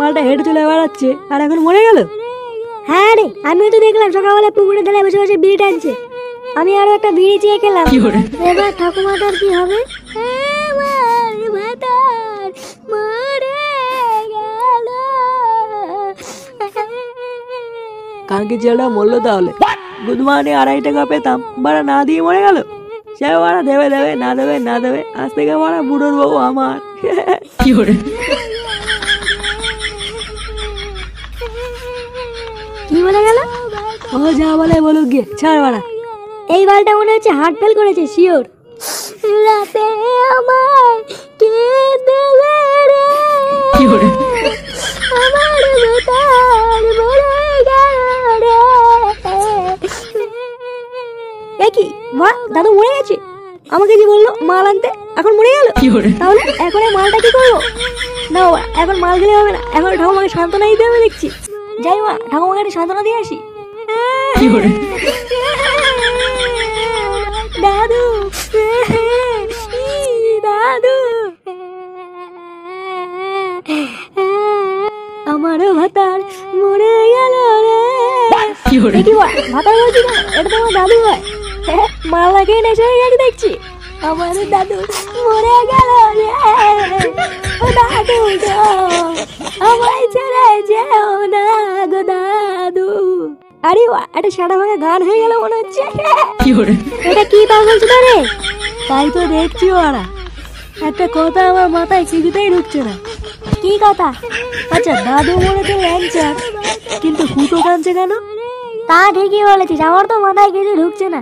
মালটা হেঁটে চলে বেড়াচ্ছে আর এখন মরে গেল। হ্যাঁ রে, আমিও তো দেখলাম সকালবেলা পুকুরে ধারে বসে বসে বিড়ি টানছে। আমি আরো একটা বিড়ি চেয়ে খেলাম। এবার ঠাকুমাটার কি হবে? কালকে ছেলেটা মরলো তাহলে। গুড মর্নিং 2.5 টাকা পেতাম, বাড়া না দিয়ে মরে গেল। সে বাড়া দেবে দেবে না দেবে না দেবে, আজ থেকে বাড়া বুড়োর বউ আমার। কি বলে গেল? ও যা বলে বলুক গিয়ে, ছাড় বাড়া। এই বালটা মনে হচ্ছে হার্ট ফেল করেছে, শিওর। রাতে আমায় কে দেবে রে, আমার বেতার মরে গেল রে। এ কি মা, দাদু মরে গেছে? আমাকে যে বললো মাল আনতে, এখন মরে গেল। তাহলে এখন এই মালটা কি করবো? না বাবা, এখন মাল গেলে হবে না, এখন ঠাকুমাকে সান্ত্বনা দিতে হবে দেখছি। যাই মা, ঠাকুমাকে একটা সান্ত্বনা দিয়ে আসি। দাদু দাদু, আমারও ভাতার মরে গেল রে। কি ভাতার বলছি না, এটা তো আমার দাদু হয়। মাল লাগিয়ে নেশা হয়ে গেছে দেখছি। আমার দাদু মরে গেল রে। ও দাদু গো, আমায় ছেড়ে যেও না গো দাদু। আরে বাহ, একটা সাদা ভাঙা গান হয়ে গেল মনে হচ্ছে। এটা কি পাগল ছিল রে? তাই তো দেখছি ওরা। একটা কথা আমার মাথায় কিছুতেই ঢুকছে না। কি কথা? আচ্ছা, দাদু মরেছে ল্যাংচার, কিন্তু কুতো কাঁদছে কেন? তা ঠিকই বলেছিস, আমার তো মাথায় কিছু ঢুকছে না।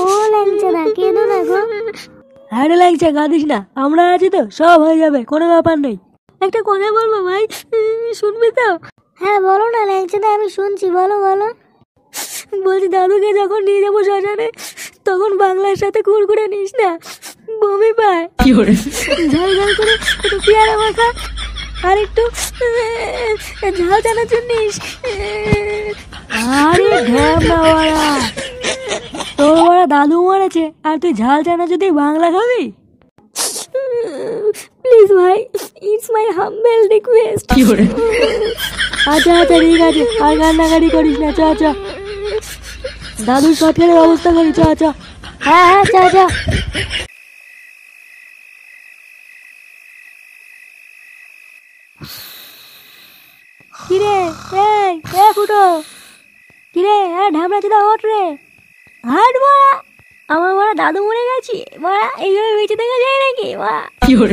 ও ল্যাংচা না, কেঁদো না গো। আরে ল্যাংচা কাঁদিস না, আমরা আছি তো, সব হয়ে যাবে, কোনো ব্যাপার নেই। একটা কথা বলবো ভাই, শুনবি তো? হ্যাঁ বলো না ল্যাংচাদা, আমি শুনছি, বলো বলো। বলছি, দাদুকে যখন নিয়ে যাবো শ্মশানে, তখন বাংলার সাথে কুড়কুড়ে নিস না, বমি পায়। ঝাল ঝাল করে একটু পেয়ারা মাখা আর একটু ঝাল চানাচুর নিস। আরে ঢ্যামনা ওরা, তোর ওরা দাদু মরেছে আর তুই ঝাল চানাচুর দিয়ে বাংলা খাবি? প্লিজ ভাই, ইটস মাই হাম্বল রিকোয়েস্ট। আচ্ছা আচ্ছা ঠিক আছে, আর কান্নাকাটি করিস না, চ চ, দাদুর সৎকারের ব্যবস্থা করি, চ চ। হ্যাঁ হ্যাঁ, চ চ। কিরে এই এ ফুটো, কিরে ঢামড়া চিদা ওঠ রে, হাট মারা, আমার মারা দাদু মরে গেছি মারা, এইভাবে বেঁচে দেখা যায় নাকি মারা?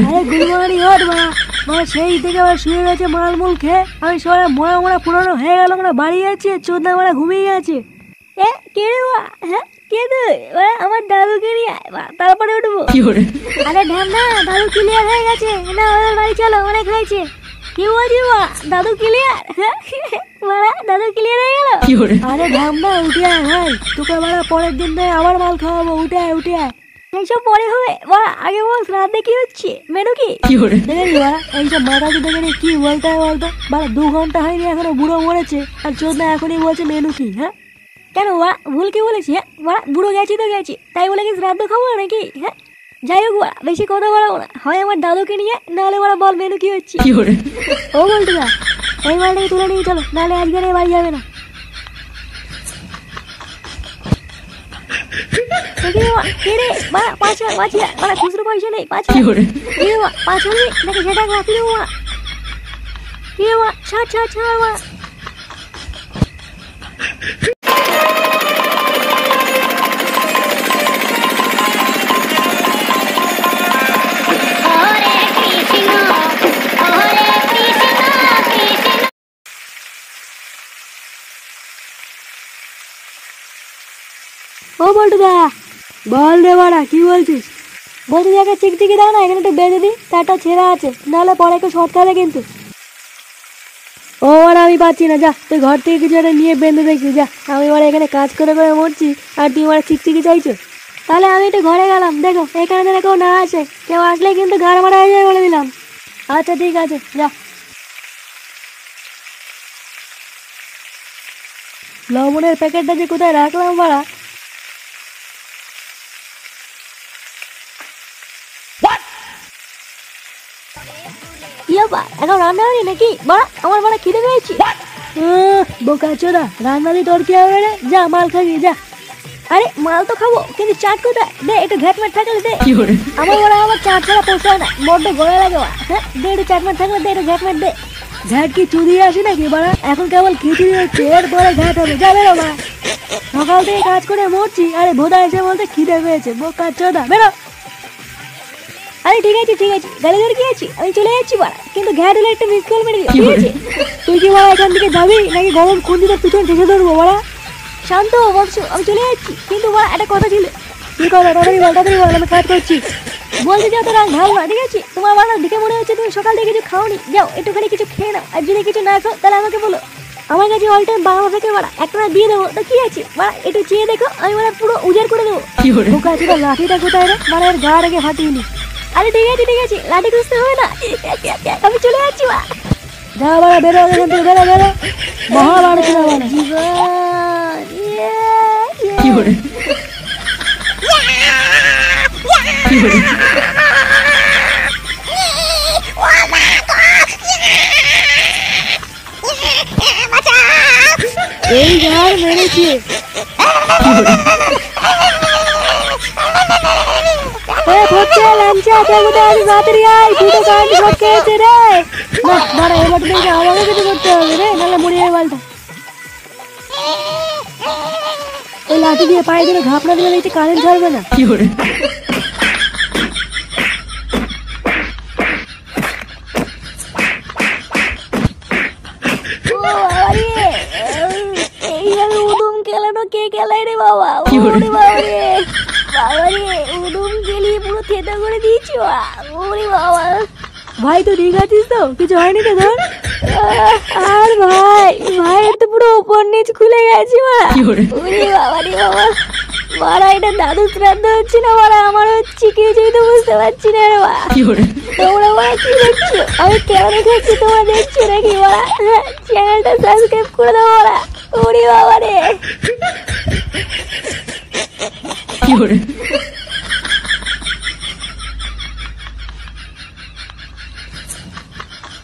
আরে গুলমারি ওঠ মারা, মারা সেই থেকে আবার শুয়ে গেছে মালমূল খেয়ে, আমি সবাই মরা মরা পুরনো হয়ে গেল, আমরা বাড়ি যাচ্ছি, চোদ্দা মারা ঘুমিয়ে গেছে। এ কে রে মা? হ্যাঁ কে তুই? আমার দাদুকে নিয়ে আয় মা, তারপরে উঠবো। আরে ঢ্যামনা, দাদু ক্লিয়ার হয়ে গেছে না, ওদের বাড়ি চলো, অনেক হয়েছে। কি বলছি মা, দাদু ক্লিয়ার? মারা দাদু ক্লিয়ার হয়ে গেল? আরে ঢামনা উঠে আয় ভাই, তোকে মারা পরের দিন থেকে আবার মাল খাওয়াবো, উঠে আয় উঠে আয়। এইসব পরে হবে মা, আগে বল রাতে কি হচ্ছে, মেনু কি? দেখেনি বাড়া, এইসব মাথা কি দেখে কি বলতে হয় বলতো বাড়া, 2 ঘন্টা হয়নি এখনো বুড়ো মরেছে, আর চোদ্দা এখনই বলছে মেনু কি? হ্যাঁ কেন মা, ভুল কি বলেছি? হ্যাঁ মা, বুড়ো গেছি তো গেছি, তাই বলে কি শ্রাদ্ধ খাবো নাকি? হ্যাঁ যাই হোক মা, বেশি কথা বলাবো না, হয় আমার দাদুকে নিয়ে, নাহলে ওরা বল মেনু কি হচ্ছে। ও বলতে না, এই মালটাকে তুলে নিয়ে চলো, নাহলে আজকে বাড়ি যাবে না। খুচরো পয়সা নেই, 5 হবে নাকি সেটা রাখি দেবো মা। ছাড় ছাড় ছাড় মা। ও বলটুদা, বল রে বাড়া, কি বলছিস? বলছি যে একটা চিকচিকি দাও না, এখানে একটু বেঁধে দিই, তারটা ছেঁড়া আছে, নাহলে পরে একটু শর্ট খাবে কিন্তু। ও আর আমি পাচ্ছি না, যা তুই ঘর থেকে কিছু একটা নিয়ে বেঁধে দেখছি, যা। আমি ওরা এখানে কাজ করে করে মরছি, আর তুই ওরা চিকচিকি চাইছো? তাহলে আমি একটু ঘরে গেলাম, দেখো এখানে যেন কেউ না আসে, কেউ আসলে কিন্তু ঘর মারা হয়ে যাবে বলে দিলাম। আচ্ছা ঠিক আছে, যা। লবণের প্যাকেটটা যে কোথায় রাখলাম বাড়া, ইয়া বা এখন রান্না হয়নি নাকি? বাড়া আমার বাড়া খিদে পেয়েছি। বোকা চোদা, রান্না দিয়ে তোর কি হবে রে? যা মাল খাবি যা। আরে মাল তো খাবো, কিন্তু চাট কোথায়? দে একটু ঘাটমাট থাকলে দে। আমার বড় আমার চাট ছাড়া পোষায় না, বড্ড গলা লাগে। হ্যাঁ দে একটু চাটমাট থাকলে দে, একটু ঘাটমাট দে। ঘাট কি চুদিয়ে আসি নাকি বাড়া? এখন কেবল খিচুড়ি হচ্ছে, এরপরে ঘাট হবে। যা বেরো বাড়া, সকাল থেকে কাজ করে মরছি, আরে ভোদা এসে বলতে খিদে পেয়েছে। বোকা চোদা বেরো। আরে ঠিক আছে ঠিক আছে, গাড়ি ধরে কি আছি, আমি চলে যাচ্ছি বাড়া, কিন্তু ঘাট হলে একটা মিস কল মেরে দিও, ঠিক আছে? তুই কি বাড়া এখান থেকে যাবি নাকি গরম খুন্দিতে পিছন ঠেসে ধরবো বাড়া? শান্ত বলছো, আমি চলে যাচ্ছি, কিন্তু বাড়া একটা কথা ছিল। কি কথা? তাড়াতাড়ি বল, আমি কাজ করছি। বলতে যাও তো রাগ ভালো না, ঠিক আছে? তোমার বাড়া দেখে মনে হচ্ছে তুমি সকাল থেকে কিছু খাওনি, যাও একটুখানি কিছু খেয়ে নাও, আর যদি কিছু না খাও তাহলে আমাকে বলো। আমার কাছে অল টাইম বাংলা থেকে বাড়া একটা দিয়ে দেবো, তো কি আছে বাড়া, একটু চেয়ে দেখো, আমি বাড়া পুরো উজাড় করে দেবো। বোকা চোদা, লাঠিটা কোথায় রে? মানে এর গা রেখে ফাটিয়ে নি। আরে ঠিক আছে ঠিক আছে, লাঠি খুঁজতে হবে না, আমি চলে যাচ্ছি বা। যা বাড়া, বেরো এখান থেকে, বেরো বেরো। মহা বাড়া চোদা বাড়া। জীবন এই গার মেরেছে। আমাকে কিছু করতে হবে রে, নাহলে মরে যাবে বালটা। ওই লাঠি দিয়ে পায়ে দিলে ঘাপড়া দিলে দেখছি কারেন্ট ছাড়বে না। এইভাবে উদুম খেলানো কে খেলায় রে বাবা? ওরে বাবা রে, বাবা রে, উদুম খেলিয়ে পুরো থেতা করে দিয়েছি। ওরে বাবা, ভাই তো ঠিক আছিস তো? কিছু হয়নি তো ধর? আর ভাই, ভাইয়ের তো পুরো উপর নিচ খুলে গেছে। ওরে বাবা রে বাবা, মারা এটা দাদু শ্রাদ্ধ হচ্ছে না মারা, আমার হচ্ছে কিছুই তো বুঝতে পারছি না রে বাবা। তোমরা মারা কি দেখছো? আমি কেমন খাচ্ছি তোমরা দেখছো নাকি মারা? চ্যানেলটা সাবস্ক্রাইব করে দাও মারা। ওরে বাবা রে।